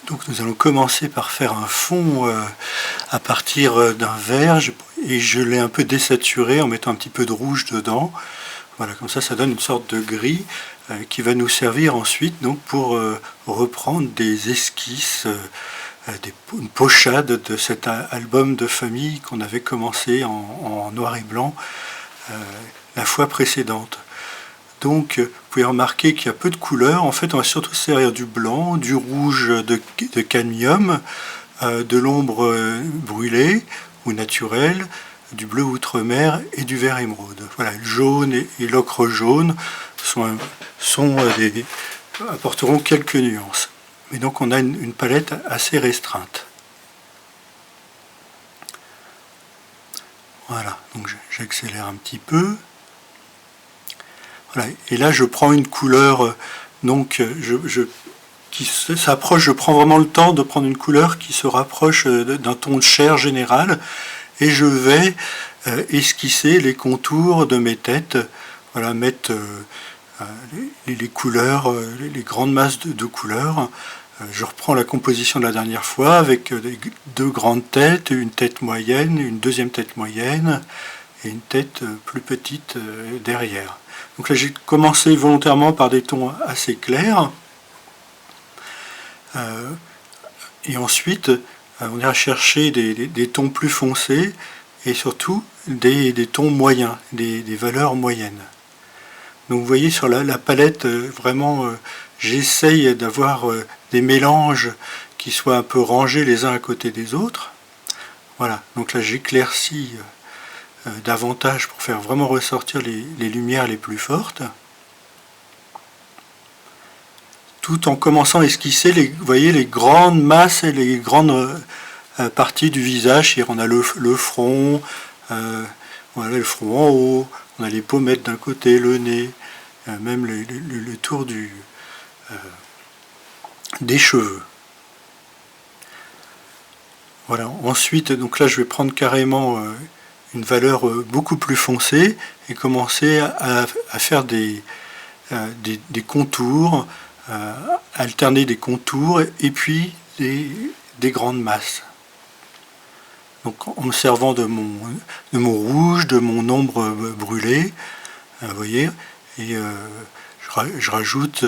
Donc nous allons commencer par faire un fond à partir d'un vert et je l'ai un peu désaturé en mettant un petit peu de rouge dedans. Voilà, comme ça donne une sorte de gris qui va nous servir ensuite donc, pour reprendre des esquisses, une pochade de cet album de famille qu'on avait commencé en noir et blanc la fois précédente. Donc, vous pouvez remarquer qu'il y a peu de couleurs. En fait, on va surtout se servir du blanc, du rouge de cadmium, de l'ombre brûlée ou naturelle, du bleu outre-mer et du vert émeraude. Voilà, le jaune et l'ocre jaune apporteront quelques nuances. Mais donc, on a une palette assez restreinte. Voilà, donc j'accélère un petit peu. Voilà. Et là, je prends une couleur qui s'approche. Je prends vraiment le temps de prendre une couleur qui se rapproche d'un ton de chair général, et je vais esquisser les contours de mes têtes. Voilà, mettre les couleurs, les grandes masses de couleurs. Je reprends la composition de la dernière fois avec deux grandes têtes, une tête moyenne, une deuxième tête moyenne et une tête plus petite derrière. Donc là, j'ai commencé volontairement par des tons assez clairs. Et ensuite, on ira chercher des tons plus foncés et surtout des tons moyens, des valeurs moyennes. Donc vous voyez sur la palette, vraiment, j'essaye d'avoir des mélanges qui soient un peu rangés les uns à côté des autres. Voilà, donc là j'éclaircis davantage pour faire vraiment ressortir les lumières les plus fortes, tout en commençant à esquisser vous voyez, les grandes masses et les grandes parties du visage. On a le front, voilà, le front en haut, on a les pommettes d'un côté, le nez, même le tour des cheveux. Voilà. Ensuite, donc là je vais prendre carrément une valeur beaucoup plus foncée et commencer à faire des contours, alterner des contours et puis des grandes masses. Donc en me servant de mon rouge, de mon ombre brûlée, vous voyez, et je rajoute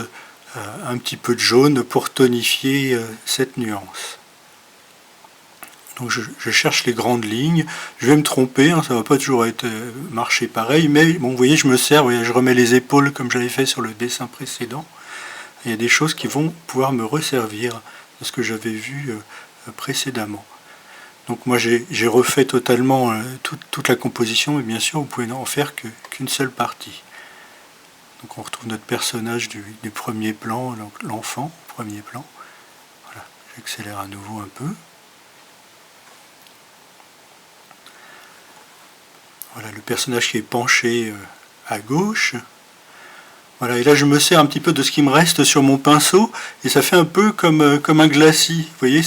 un petit peu de jaune pour tonifier cette nuance. Donc je cherche les grandes lignes, je vais me tromper, ça ne va pas toujours marcher pareil, mais bon, vous voyez, je me sers, vous voyez, je remets les épaules comme j'avais fait sur le dessin précédent. Il y a des choses qui vont pouvoir me resservir de ce que j'avais vu précédemment. Donc moi j'ai refait totalement toute la composition, mais bien sûr vous pouvez n'en faire qu'une seule partie. Donc on retrouve notre personnage du premier plan, l'enfant, premier plan. Voilà, j'accélère à nouveau un peu. Voilà le personnage qui est penché à gauche. Voilà, et là je me sers un petit peu de ce qui me reste sur mon pinceau, et ça fait un peu comme un glacis. Vous voyez,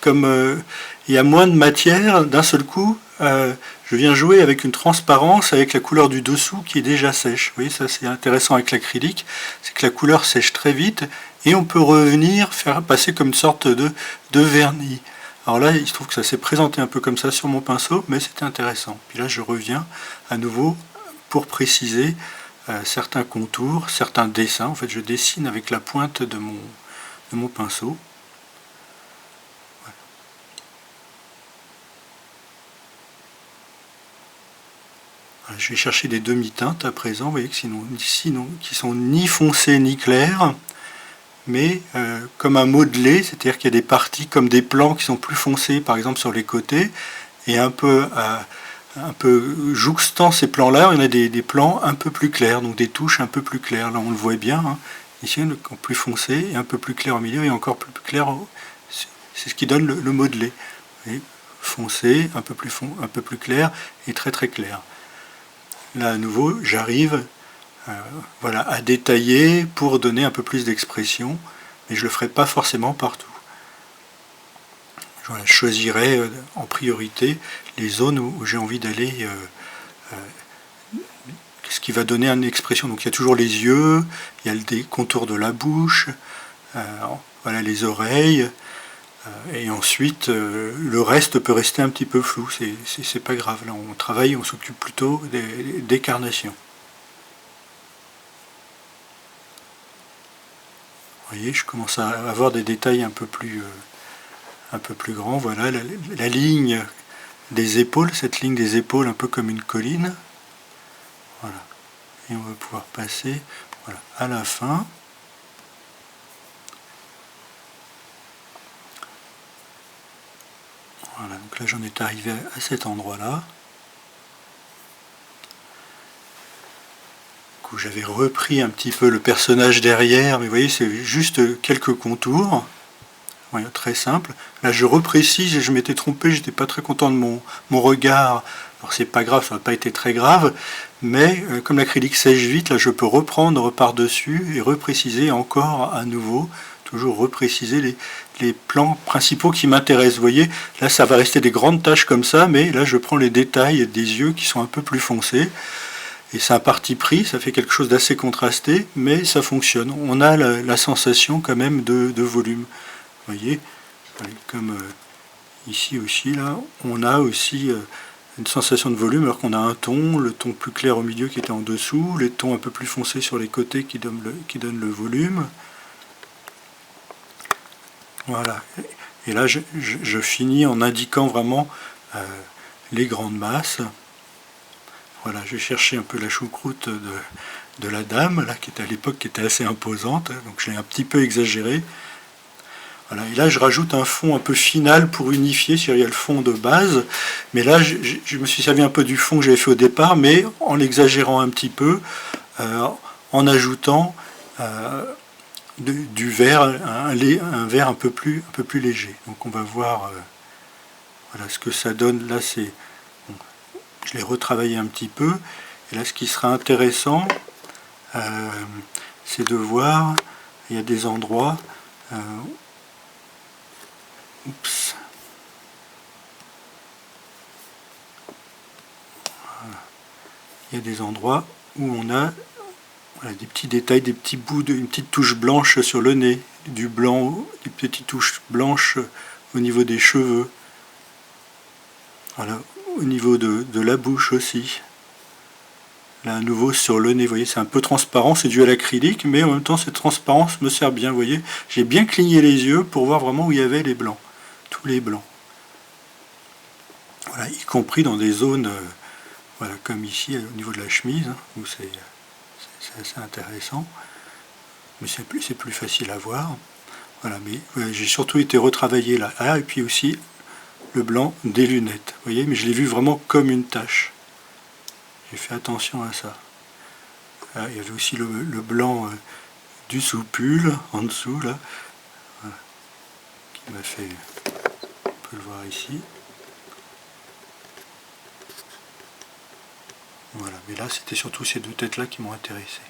comme il y a moins de matière, d'un seul coup, je viens jouer avec une transparence, avec la couleur du dessous qui est déjà sèche. Vous voyez, ça c'est intéressant avec l'acrylique, c'est que la couleur sèche très vite, et on peut revenir, faire passer comme une sorte de vernis. Alors là, il se trouve que ça s'est présenté un peu comme ça sur mon pinceau, mais c'était intéressant. Puis là, je reviens à nouveau pour préciser certains contours, certains dessins. En fait, je dessine avec la pointe de mon pinceau. Voilà. Voilà, je vais chercher des demi-teintes à présent, vous voyez, qui sont ni foncées ni claires, mais comme un modelé, c'est-à-dire qu'il y a des parties comme des plans qui sont plus foncés, par exemple sur les côtés, et un peu jouxtant ces plans-là, il y en a des plans un peu plus clairs, donc des touches un peu plus claires. Là, on le voit bien, hein. Ici, encore plus foncé, et un peu plus clair au milieu, et encore plus clair. C'est ce qui donne le modelé. Et foncé, un peu plus clair, et très très clair. Là, à nouveau, j'arrive voilà, à détailler pour donner un peu plus d'expression, mais je ne le ferai pas forcément partout. Voilà, je choisirai en priorité les zones où j'ai envie d'aller, ce qui va donner une expression. Donc il y a toujours les yeux, il y a des contours de la bouche, voilà, les oreilles, Et ensuite, le reste peut rester un petit peu flou, c'est pas grave. Là, on travaille, on s'occupe plutôt des carnations. Vous voyez, je commence à avoir des détails un peu plus grands. Voilà, la ligne des épaules, cette ligne des épaules un peu comme une colline. Voilà. Et on va pouvoir passer, voilà, à la fin. Voilà, donc là j'en étais arrivé à cet endroit-là. Où j'avais repris un petit peu le personnage derrière, mais vous voyez, c'est juste quelques contours. Voilà, très simple. Là je reprécise et je m'étais trompé, j'étais pas très content de mon regard. Alors c'est pas grave, ça n'a pas été très grave, mais comme l'acrylique sèche vite, là je peux reprendre par-dessus et repréciser encore à nouveau, toujours repréciser les plans principaux qui m'intéressent. Vous voyez, là ça va rester des grandes taches comme ça, mais là je prends les détails des yeux qui sont un peu plus foncés. Et c'est un parti pris, ça fait quelque chose d'assez contrasté, mais ça fonctionne. On a la sensation quand même de volume. Vous voyez, comme ici aussi, là, on a aussi une sensation de volume, alors qu'on a un ton, le ton plus clair au milieu qui était en dessous, les tons un peu plus foncés sur les côtés qui donnent le volume. Voilà. Et là, je finis en indiquant vraiment les grandes masses. Voilà, j'ai cherché un peu la choucroute de la dame, là, qui était à l'époque qui était assez imposante, donc je l'ai un petit peu exagéré. Voilà, et là je rajoute un fond un peu final pour unifier, il y a le fond de base, mais là je me suis servi un peu du fond que j'avais fait au départ, mais en l'exagérant un petit peu, en ajoutant du vert, un vert un peu plus léger. Donc on va voir voilà, ce que ça donne. Là c'est... Je l'ai retravaillé un petit peu. Et là, ce qui sera intéressant, c'est de voir, il y a des endroits... oups. Voilà. Il y a des endroits où on a voilà, des petits détails, des petits bouts, une petite touche blanche sur le nez, du blanc, des petites touches blanches au niveau des cheveux. Voilà, au niveau de la bouche aussi. Là, à nouveau sur le nez, vous voyez, c'est un peu transparent, c'est dû à l'acrylique, mais en même temps, cette transparence me sert bien, vous voyez. J'ai bien cligné les yeux pour voir vraiment où il y avait les blancs, tous les blancs. Voilà, y compris dans des zones, voilà, comme ici, au niveau de la chemise, hein, où c'est assez intéressant, mais c'est plus facile à voir. Voilà, mais voilà, j'ai surtout été retravaillé là, et puis aussi le blanc des lunettes, vous voyez, mais je l'ai vu vraiment comme une tache. J'ai fait attention à ça. Là, il y avait aussi le blanc du sous-pull en dessous là, voilà, qui m'a fait, on peut le voir ici. Voilà, mais là c'était surtout ces deux têtes là qui m'ont intéressé.